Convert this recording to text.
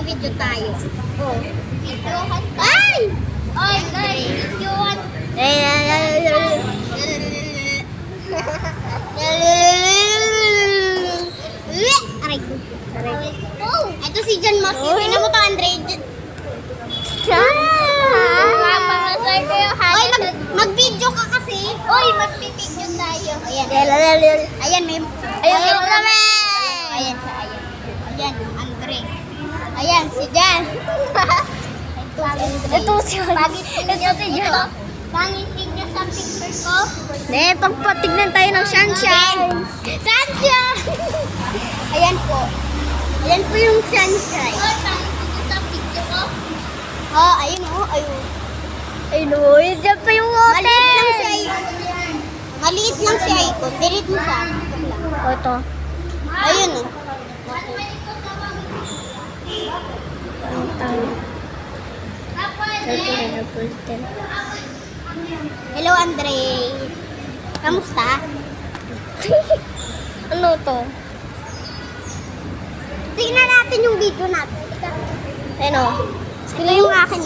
Video tayo. Oh. Videohan tayo. Ay! Ay, ay, videohan. Aray ko. Oh, ito si John Moss. Tingnan mo to, Andre. Oy, mag-video ka kasi. Oy, mag-video tayo. Ayan. Ayan, may... Ayan siya, ayan. Ayan, Andre. Ayan, si Jan. Ito si Jan. Pangit niya sa picture ko. Pagpatignan tayo ng sunshine. Sunshine! Ayan po. Ayan po yung sunshine. Oy, pangit niya sa picture ko. Oh, ayun oh, ayun. Ayun o, dyan pa yung water. Maliit lang si Icon. Maliit lang si Icon. Delete mo siya. O, ito. Ayun oh. Hello, Andre. Kamusta? Ano to? Tingnan natin yung video natin. Ayun o. Ito yung akin.